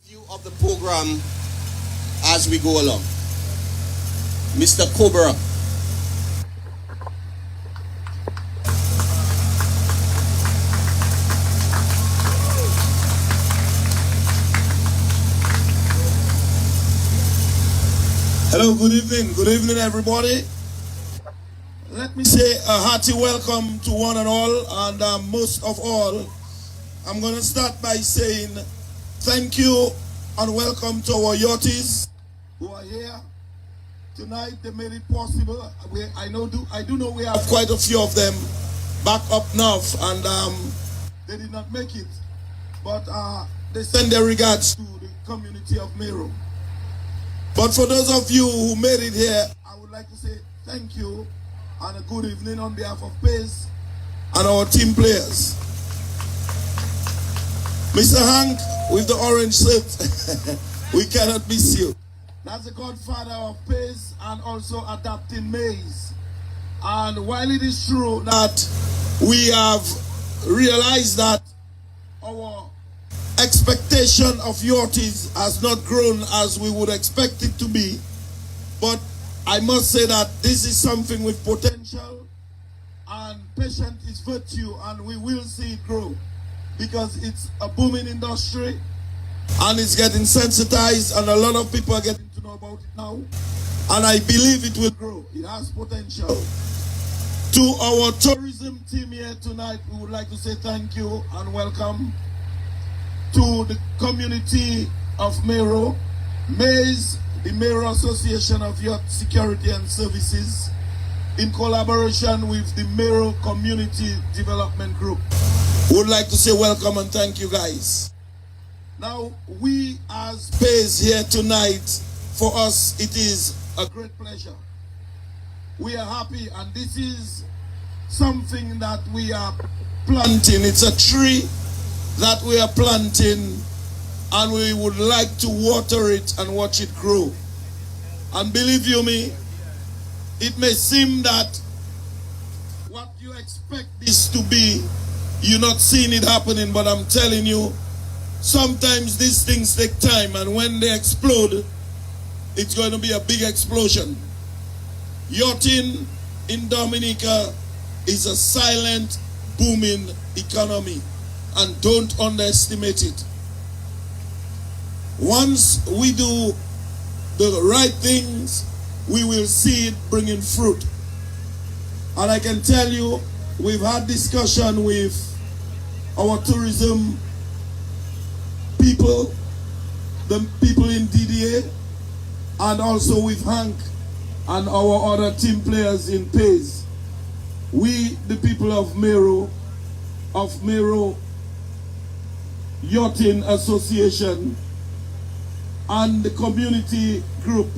View of the program as we go along. Mr. Cobra. Hello, good evening. Good evening, everybody. Let me say a hearty welcome to one and all, and most of all, I'm going to start by saying thank you and welcome to our yachties who are here tonight. They made it possible. I do know we have quite a few of them back up north, and they did not make it, but they send their regards to the community of Mero. But for those of you who made it here, I would like to say thank you and a good evening on behalf of Pace and our team players. Mr. Hank with the orange suit, we cannot miss you. That's the godfather of Pace and also adapting maize. And while it is true that we have realized that our expectation of yachties has not grown as we would expect it to be, but I must say that this is something with potential, and patience is virtue, and we will see it grow because it's a booming industry and it's getting sensitized, and a lot of people are getting to know about it now, and I believe it will grow. It has potential. To our tourism team here tonight, we would like to say thank you and welcome. To the community of Mero, MAZE, the Mero Association of Yacht Security and Services, in collaboration with the Mero Community Development Group, would like to say welcome and thank you guys. Now, we as Pace here tonight, for us it is a great pleasure. We are happy, and this is something that we are planting. It's a tree that we are planting, and we would like to water it and watch it grow. And believe you me, it may seem that what you expect this to be, you're not seeing it happening, but I'm telling you, sometimes these things take time, and when they explode, it's going to be a big explosion. Yachting in Dominica is a silent, booming economy, and don't underestimate it. Once we do the right things, we will see it bringing fruit. And I can tell you, we've had discussion with our tourism people, the people in DDA, and also with Hank and our other team players in Pace. We, the people of Mero Yachting Association and the community group,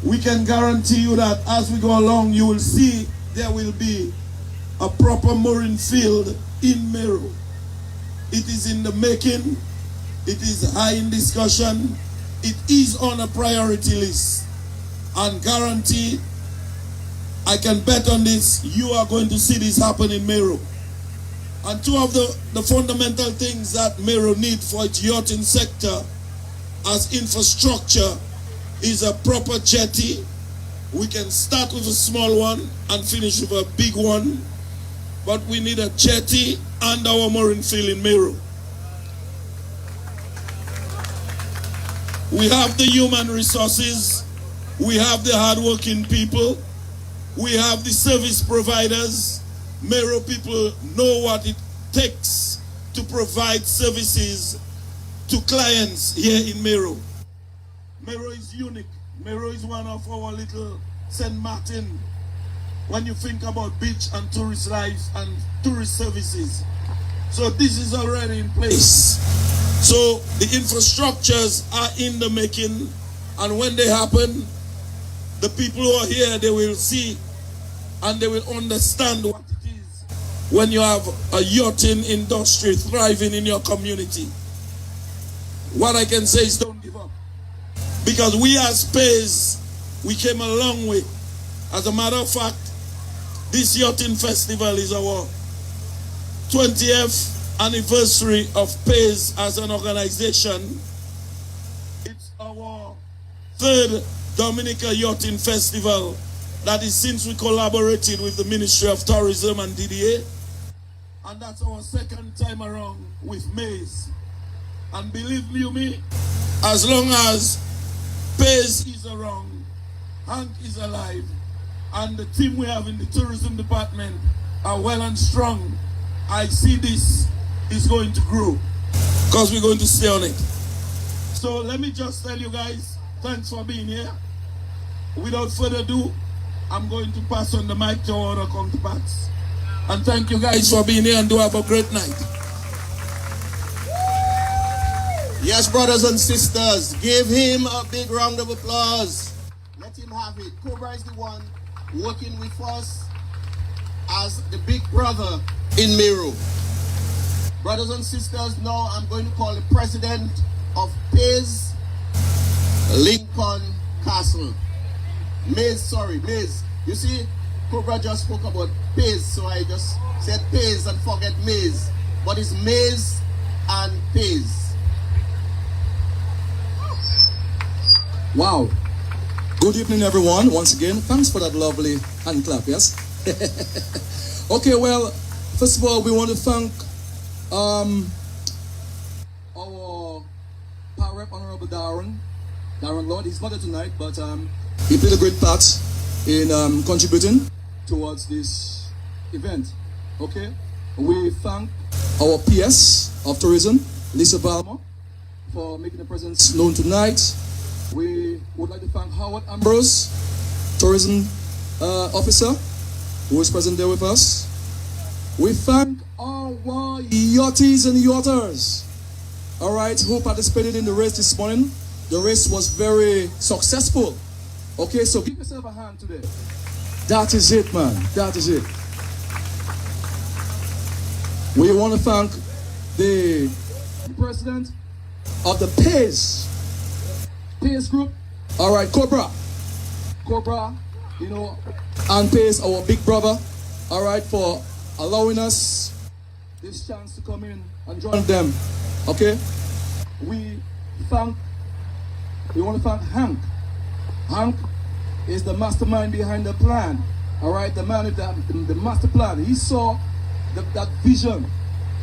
we can guarantee you that as we go along, you will see there will be a proper mooring field in Mero. It is in the making. It is high in discussion. It is on a priority list, and guarantee, I can bet on this, you are going to see this happen in Mero. And two of the fundamental things that Mero needs for its yachting sector as infrastructure is a proper jetty. We can start with a small one and finish with a big one, but we need a jetty and our mooring field in Mero. We have the human resources, we have the hardworking people, we have the service providers. Mero people know what it takes to provide services to clients here in Mero. Mero is unique. Mero is one of our little St. Martin when you think about beach and tourist life and tourist services. So this is already in place. So the infrastructures are in the making, and when they happen, the people who are here, they will see and they will understand what it is when you have a yachting industry thriving in your community. What I can say is don't give up, because we as Pace, we came a long way. As a matter of fact, this yachting festival is our 20th anniversary of Pace as an organization, our third Dominica Yachting Festival. That is since we collaborated with the Ministry of Tourism and DDA. And that's our second time around with Maize. And believe you me, as long as Pace is around, Hank is alive, and the team we have in the tourism department are well and strong, I see this is going to grow. Because we're going to stay on it. So let me just tell you guys, thanks for being here. Without further ado, I'm going to pass on the mic to our other counterparts. And thank you guys for being here and do have a great night. Yes, brothers and sisters, give him a big round of applause. Let him have it. Cobra is the one working with us as the big brother in Mero. Brothers and sisters, now I'm going to call the president of Pace Lincoln Castle. Maze. You see, Cobra just spoke about Pace, so I just said Pace and forget Maze. But it's Maze and Pace. Wow. Good evening, everyone. Once again, thanks for that lovely hand clap, yes? Okay, well, first of all, we want to thank our Power Rep Honorable Darren Lord. He's not there tonight, but he played a great part in contributing towards this event. Okay? We thank our PS of Tourism, Lisa Balmer, for making the presence known tonight. We would like to thank Howard Ambrose, Tourism Officer, who is present there with us. We thank our yachties and yachters, all right, who participated in the race this morning. The race was very successful. Okay, so give yourself a hand today. That is it, man. That is it. We want to thank the president of the Pace Group. All right, Cobra, you know, and Pace, our big brother. All right, for allowing us this chance to come in and join them. Okay, we want to thank Hank. Hank is the mastermind behind the plan. All right, the man with the master plan. He saw that vision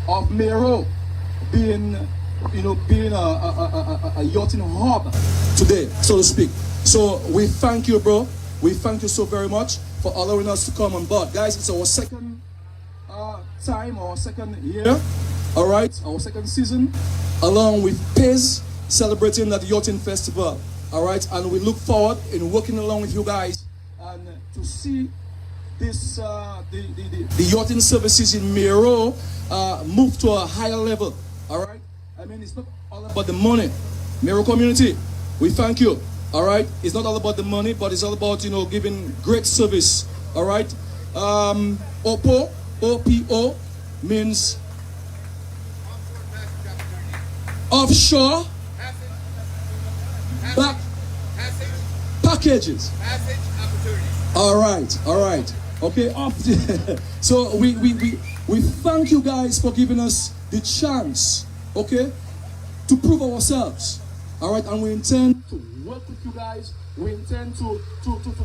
of Mero being a yachting hub today, so to speak. So we thank you, bro. We thank you so very much for allowing us to come on board. Guys, it's our second time, our second year, all right, our second season, along with Pace, celebrating that yachting festival, all right, and we look forward in working along with you guys and to see this the yachting services in Mero move to a higher level, all right. I mean, it's not all about the money. Mero community, we thank you. All right, it's not all about the money, but it's all about, you know, giving great service. All right, OPO means offshore back packages. All right. Okay, so we thank you guys for giving us the chance, okay, to prove ourselves. All right, and we intend to work with you guys. We intend to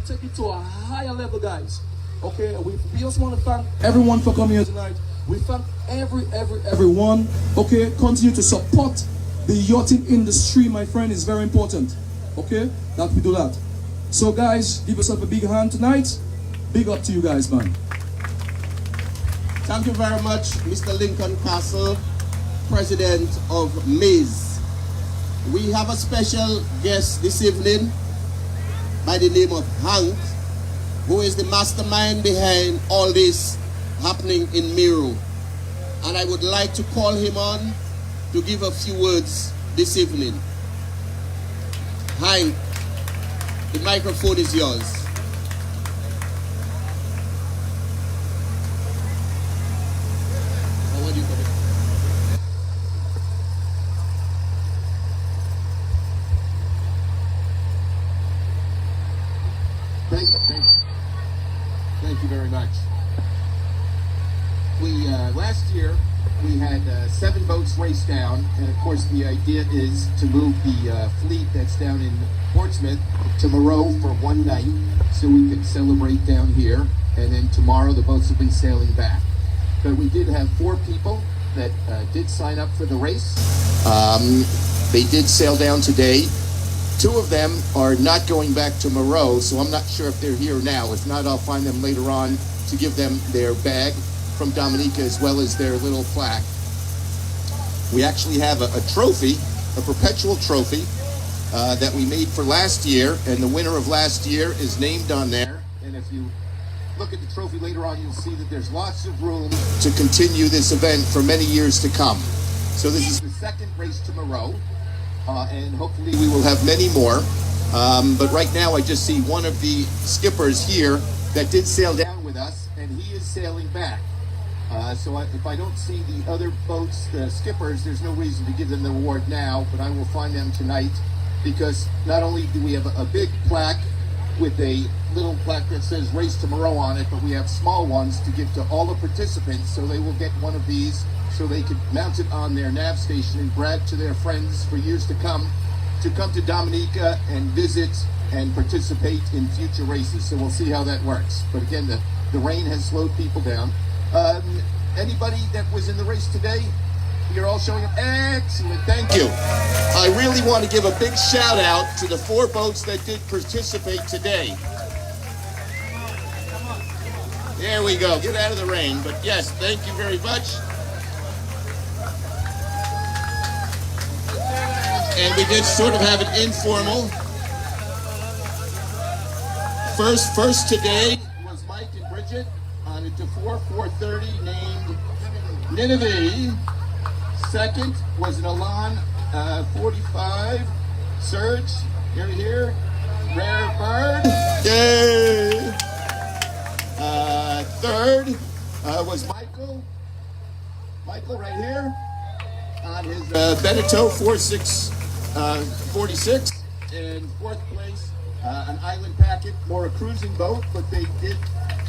take it to a higher level, guys. Okay, we just want to thank everyone for coming here tonight. We thank everyone. Okay, continue to support the yachting industry, my friend. Is very important. Okay, that we do that. So, guys, give yourself a big hand tonight. Big up to you guys, man. Thank you very much, Mr. Lincoln Castle, President of Maize. We have a special guest this evening by the name of Hank, who is the mastermind behind all this happening in Mero. And I would like to call him on to give a few words this evening. Hank, the microphone is yours. Thank you very much. we last year we had 7 boats raced down, and of course the idea is to move the fleet that's down in Portsmouth to Mero for one night, so we could celebrate down here, and then tomorrow the boats will be sailing back. But we did have 4 people that did sign up for the race. They did sail down today. 2 of them are not going back to Mero, so I'm not sure if they're here now. If not, I'll find them later on to give them their bag from Dominica as well as their little plaque. We actually have a trophy, a perpetual trophy that we made for last year, and the winner of last year is named on there. And if you look at the trophy later on, you'll see that there's lots of room to continue this event for many years to come. So this is the 2nd race to Mero, and hopefully we will have many more. But right now I just see one of the skippers here that did sail down with us, and he is sailing back. If I don't see the other boats, the skippers, there's no reason to give them the award now, but I will find them tonight, because not only do we have a big plaque with a little plaque that says Race to Mero on it, but we have small ones to give to all the participants, so they will get one of these so they could mount it on their nav station and brag to their friends for years to come to Dominica and visit and participate in future races. So we'll see how that works. But again, the rain has slowed people down. Anybody that was in the race today, you're all showing up. Excellent, thank you. I really want to give a big shout out to the 4 boats that did participate today. There we go, get out of the rain. But yes, thank you very much. And we did sort of have an informal. First today was Mike and Bridget on it to 4:30 named Nineveh. Second was an Elan 45. Serge, here. Rare Bird. Yay! Third was Michael. Michael right here on his Beneteau 46. And 4th place, an Island Packet, more a cruising boat, but they did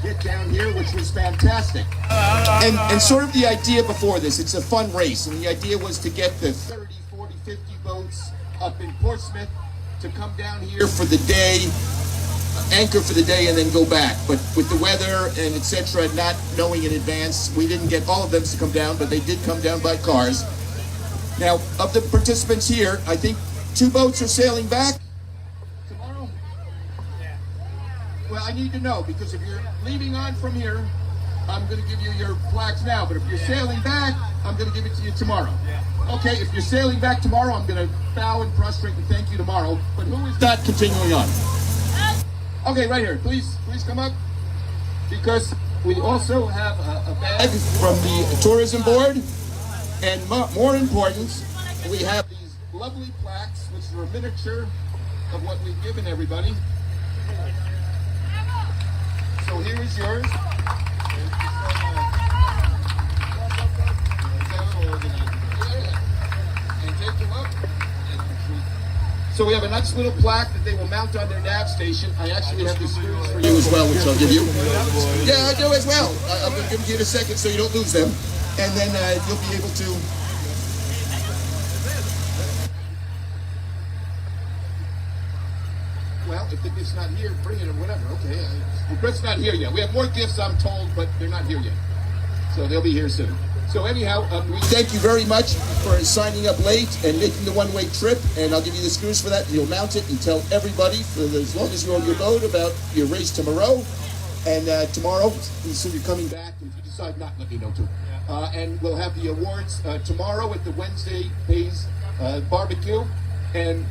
get down here, which was fantastic. And sort of the idea before this, it's a fun race, and the idea was to get the 30, 40, 50 boats up in Portsmouth to come down here for the day, anchor for the day, and then go back. But with the weather and etc., not knowing in advance, we didn't get all of them to come down, but they did come down by cars. Now, of the participants here, I think 2 boats are sailing back tomorrow. Well, I need to know, because if you're leaving on from here, I'm going to give you your plaques now. But if you're sailing back, I'm going to give it to you tomorrow. Okay, if you're sailing back tomorrow, I'm going to bow and prostrate and thank you tomorrow. But who is not continuing on? Okay, right here. Please come up. Because we also have a bag from the tourism board. And more important, we have these lovely plaques, which are a miniature of what we've given everybody. So here is yours. And take them up. So we have a nice little plaque that they will mount on their nav station. I actually have the screws for you as well, which I'll give you. Yeah, I do as well. I'm going to give you in a second so you don't lose them. And then you'll be able to. Well, if the gift's not here, bring it or whatever. Okay, the gift's not here yet. We have more gifts, I'm told, but they're not here yet. So they'll be here soon. So anyhow, we thank you very much for signing up late and making the one-way trip. And I'll give you the screws for that. You'll mount it and tell everybody for as long as you're on your boat about your race to Mero. And tomorrow, so you're coming back. If you decide not, let me know too. And we'll have the awards tomorrow at the Wednesday Pays barbecue. And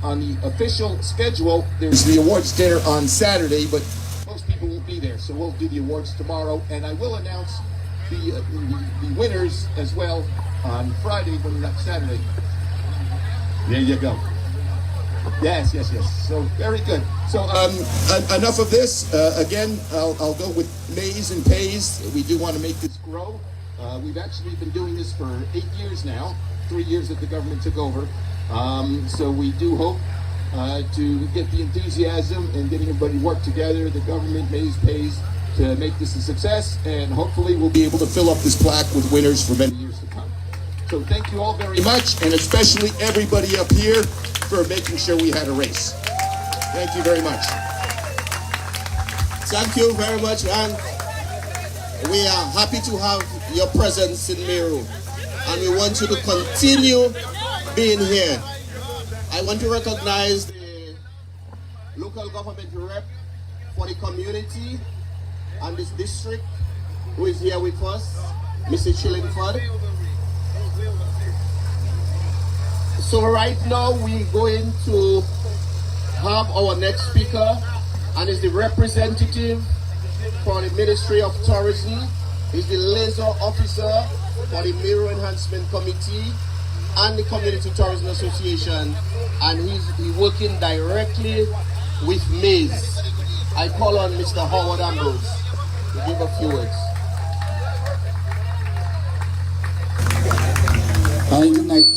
on the official schedule, there's the awards dinner on Saturday, but most people won't be there. So we'll do the awards tomorrow. And I will announce the winners as well on Friday, but not Saturday. There you go. Yes. So very good. So enough of this. Again, I'll go with maize and pays. We do want to make this grow. We've actually been doing this for 8 years now, 3 years that the government took over. So we do hope to get the enthusiasm and getting everybody work together, the government, maize, pays, to make this a success, and hopefully we'll be able to fill up this plaque with winners for many years to come. So thank you all very much, and especially everybody up here for making sure we had a race. Thank you very much. Thank you very much, and we are happy to have your presence in Mero, and we want you to continue being here. I want to recognize the local government rep for the community and this district who is here with us, Mr. Chillingford. So right now we're going to have our next speaker, and is the representative for the Ministry of Tourism. He's the liaison officer for the Mero Enhancement Committee and the Community Tourism Association, and he's working directly with Maze. I call on Mr. Howard Ambrose to give a few words. Hi, good night.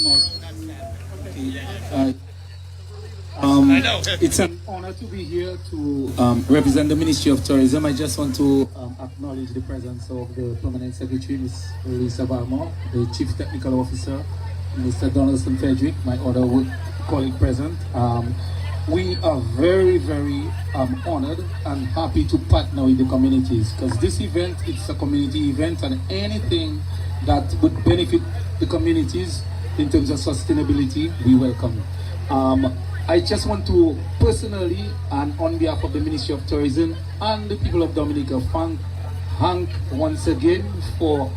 It's an honor to be here to represent the Ministry of Tourism. I just want to acknowledge the presence of the Permanent Secretary, Ms. Lisa Balmore, the Chief Technical Officer, Mr. Donaldson Frederick, my other colleague present. We are very, very honored and happy to partner with the communities, because this event, it's a community event, and anything that would benefit the communities in terms of sustainability, we welcome. I just want to personally, and on behalf of the Ministry of Tourism and the people of Dominica, thank Hank once again for,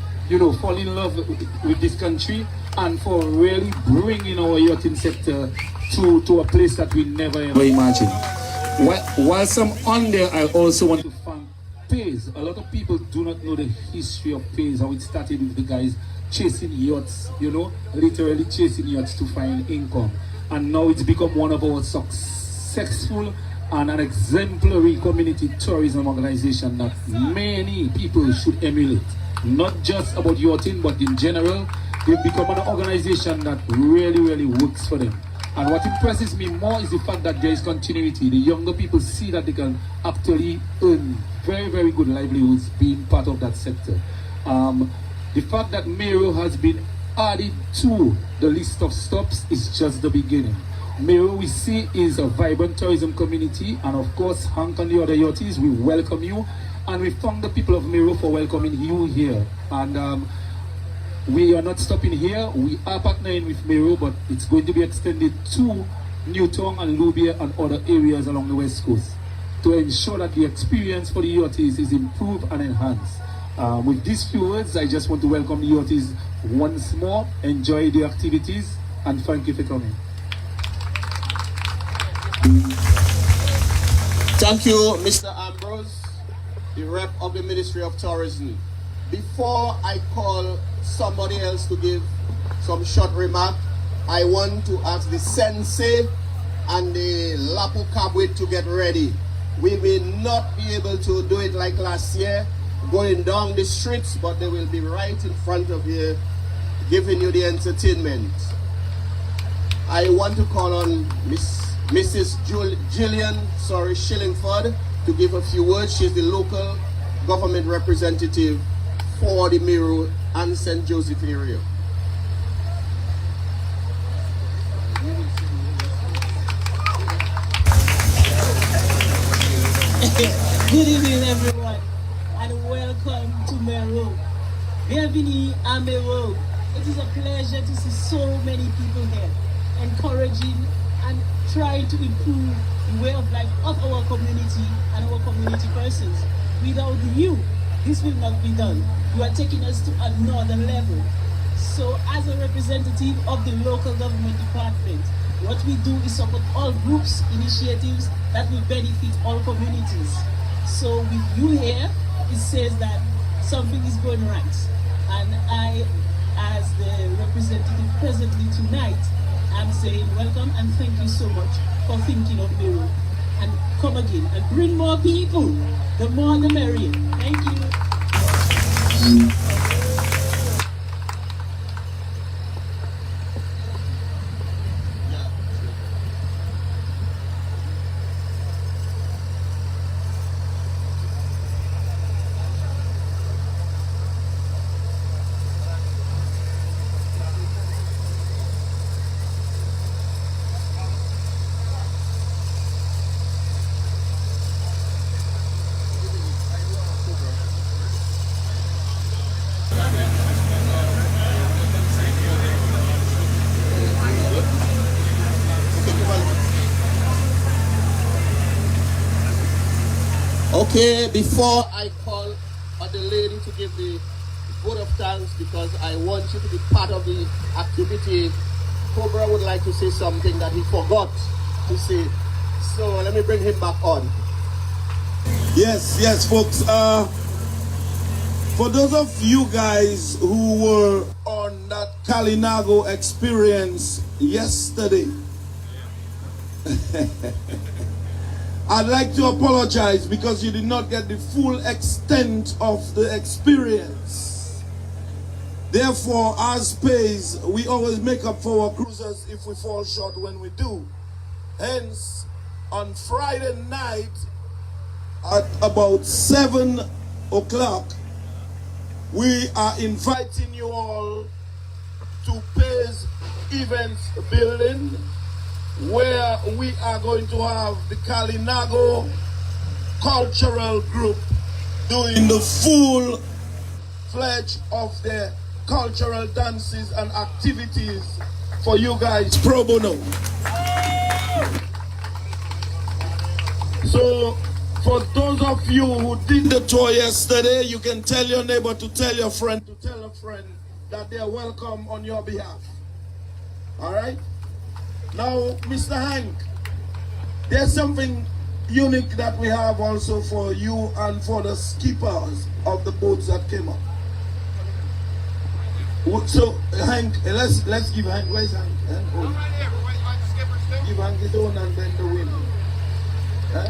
falling in love with this country and for really bringing our yachting sector to a place that we never ever imagined. Whilst I'm on there, I also want to thank Pays. A lot of people do not know the history of Pays, how it started with the guys chasing yachts, literally chasing yachts to find income. And now it's become one of our successful and an exemplary community tourism organization that many people should emulate. Not just about yachting, but in general, they've become an organization that really, really works for them. And what impresses me more is the fact that there is continuity. The younger people see that they can actually earn very, very good livelihoods being part of that sector. The fact that Mero has been added to the list of stops is just the beginning. Mero, we see, is a vibrant tourism community, and of course, Hank and the other yachties, we welcome you, and we thank the people of Mero for welcoming you here. And we are not stopping here. We are partnering with Mero, but it's going to be extended to Newtown and Lubia and other areas along the West Coast to ensure that the experience for the yachties is improved and enhanced. With these few words, I just want to welcome the yachties once more. Enjoy the activities, and thank you for coming. Thank you, Mr. Ambrose, the rep of the Ministry of Tourism. Before I call somebody else to give some short remark, I want to ask the Sensei and the Lapu Kabwit to get ready. We may not be able to do it like last year, going down the streets, but they will be right in front of you, giving you the entertainment. I want to call on Mrs. Gillian Shillingford to give a few words. She's the local government representative for the Mero and St. Joseph area. Good evening, everyone, and welcome to Mero. Bienvenue à Mero. It is a pleasure to see so many people here, encouraging and trying to improve the way of life of our community and our community persons. Without you, this will not be done. You are taking us to another level. So as a representative of the local government department, what we do is support all groups, initiatives that will benefit all communities. So with you here, it says that something is going right. And I, as the representative presently tonight, I'm saying welcome and thank you so much for thinking of Mero. And come again and bring more people. The more the merrier. Thank you. Okay, before I call on the lady to give the vote of thanks, because I want you to be part of the activity, Cobra would like to say something that he forgot to say. So let me bring him back on. Yes, folks. For those of you guys who were on that Kalinago experience yesterday, I'd like to apologize because you did not get the full extent of the experience. Therefore, as pays, we always make up for our cruisers if we fall short when we do. Hence, on Friday night at about 7 o'clock, we are inviting you all to Pays Events Building, where we are going to have the Kalinago Cultural Group doing the full fledged of their cultural dances and activities for you guys pro bono. So for those of you who did the tour yesterday, you can tell your neighbor to tell your friend to tell a friend that they are welcome on your behalf. All right? Now, Mr. Hank, there's something unique that we have also for you and for the skippers of the boats that came up. So, Hank, let's give Hank, where's Hank? Give Hank his own and then the winner. Huh?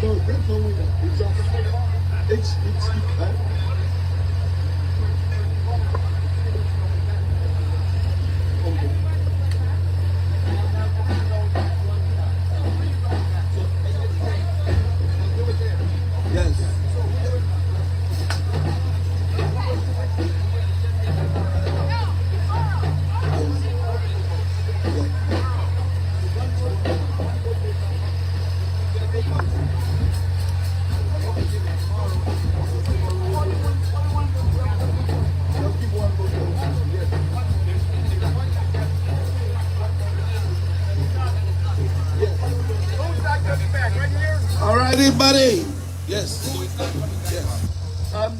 No, there's no winner. It's just it's okay. Yes. All right, everybody. Yes.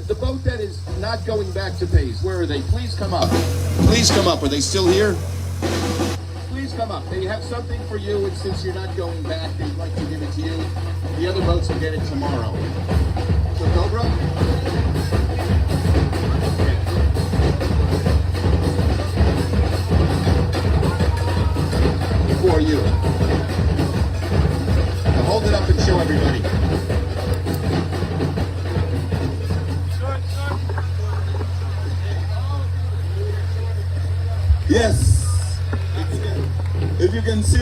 The boat that is not going back to Pays, where are they? Please come up. Please come up. Are they still here? Please come up. They have something for you, and since you're not going back, they'd like to give it to you. The other boats will get it tomorrow. So, Cobra? For you. Now hold it up and show everybody. Yes. If you can see,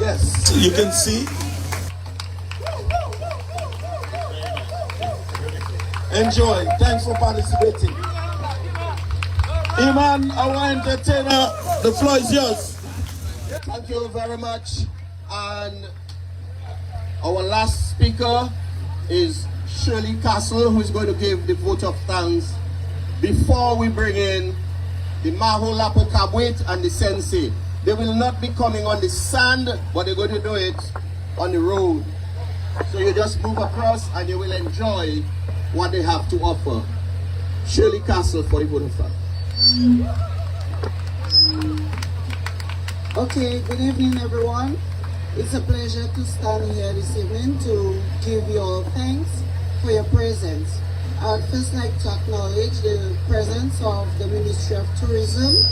yes, you can see. Enjoy. Thanks for participating. Iman, our entertainer, the floor is yours. Thank you very much. And our last speaker is Shirley Castle, who is going to give the vote of thanks before we bring in the Maho Lapo Kabwit and the Sensei. They will not be coming on the sand, but they're going to do it on the road. So you just move across and you will enjoy what they have to offer. Shirley Castle for the vote of thanks. Okay, good evening everyone. It's a pleasure to stand here this evening to give you all thanks for your presence. I'd first like to acknowledge the presence of the Ministry of Tourism,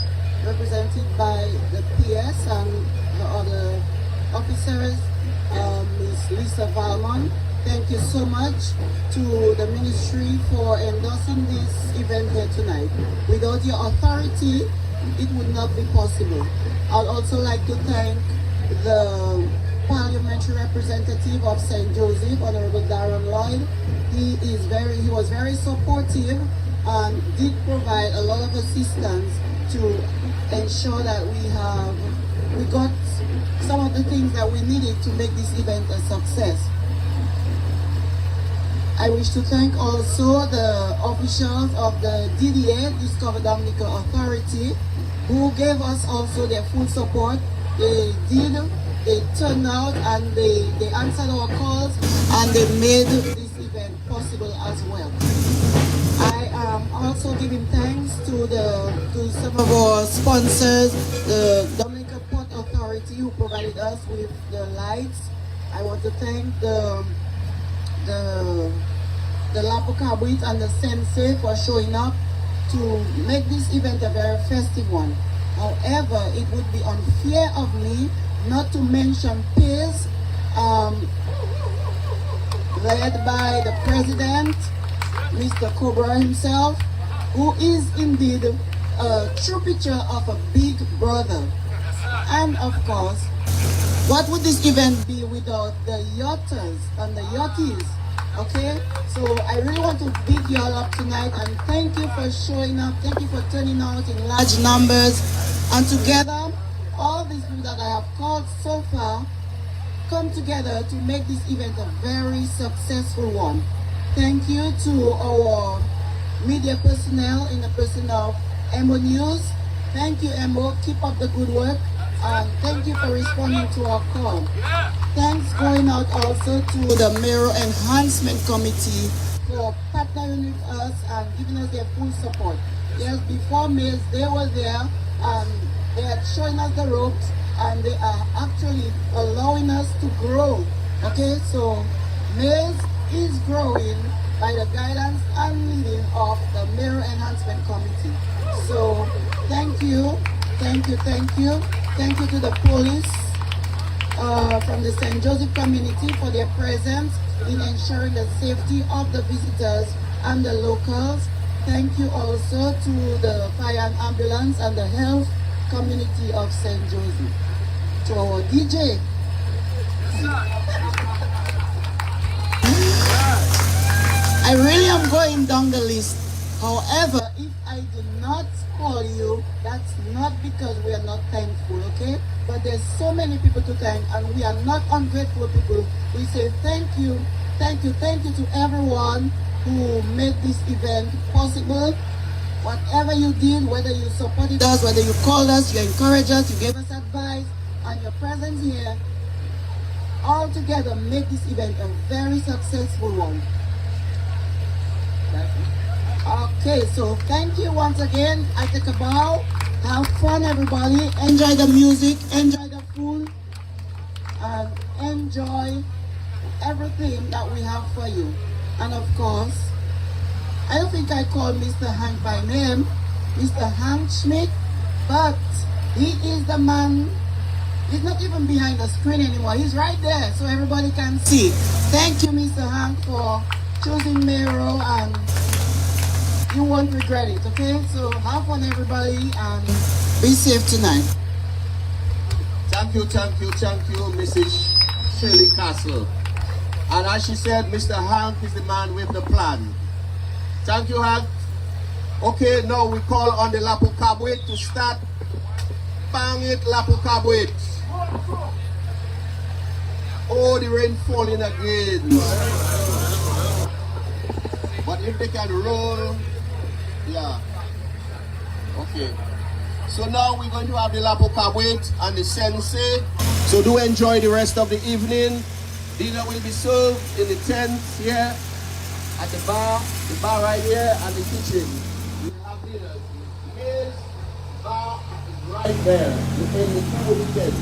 represented by the PS and the other officers, Ms. Lisa Valmont. Thank you so much to the Ministry for endorsing this event here tonight. Without your authority, it would not be possible. I'd also like to thank the parliamentary representative of St. Joseph, Honorable Darren Lloyd. He was very supportive and did provide a lot of assistance to ensure that we got some of the things that we needed to make this event a success. I wish to thank also the officials of the DDA, Discover Dominica Authority, who gave us also their full support. They turned out and they answered our calls and they made this event possible as well. I am also giving thanks to some of our sponsors, the Dominica Port Authority, who provided us with the lights. I want to thank the Lapu Cabuit and the Sensei for showing up to make this event a very festive one. However, it would be unfair of me not to mention peers led by the president, Mr. Cobra himself, who is indeed a true picture of a big brother. And of course, what would this event be without the yachters and the yachties? Okay, so I really want to big you all up tonight and thank you for showing up. Thank you for turning out in large numbers. And together, all these people that I have called so far come together to make this event a very successful one. Thank you to our media personnel in the person of Emo News. Thank you, Emo. Keep up the good work. And thank you for responding to our call. Thanks going out also to the Mero Enhancement Committee for partnering with us and giving us their full support. Yes, before Mays, they were there and they are showing us the ropes and they are actually allowing us to grow. Okay, so Mays is growing by the guidance and leading of the Mero Enhancement Committee. So thank you, thank you, thank you. Thank you to the police from the St. Joseph community for their presence in ensuring the safety of the visitors and the locals. Thank you also to the fire and ambulance and the health community of St. Joseph. To our DJ. I really am going down the list. However, if I do not call you, that's not because we are not thankful, okay? But there's so many people to thank and we are not ungrateful people. We say thank you, thank you, thank you to everyone who made this event possible. Whatever you did, whether you supported us, whether you called us, you encouraged us, you gave us advice, and your presence here, all together make this event a very successful one. Okay, so thank you once again. I take a bow. Have fun, everybody. Enjoy the music, enjoy the food, and enjoy everything that we have for you. And of course, I don't think I called Mr. Hank by name, Mr. Hank Schmidt, but he is the man. He's not even behind the screen anymore. He's right there so everybody can see. Thank you, Mr. Hank, for choosing Mero, and you won't regret it, okay? So have fun, everybody, and be safe tonight. Thank you, Mrs. Shirley Castle. And as she said, Mr. Hank is the man with the plan. Thank you, Hank. Okay, now we call on the Lapu Cabuit to start. Bang it, Lapu Cabuit. Oh, the rain falling again. But if they can roll, yeah. Okay. So now we're going to have the Lapu Cabuit and the Sensei. So do enjoy the rest of the evening. Dinner will be served in the tent here, at the bar right here, and the kitchen. We have dinner. His bar is right there. You can look the tent.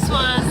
this was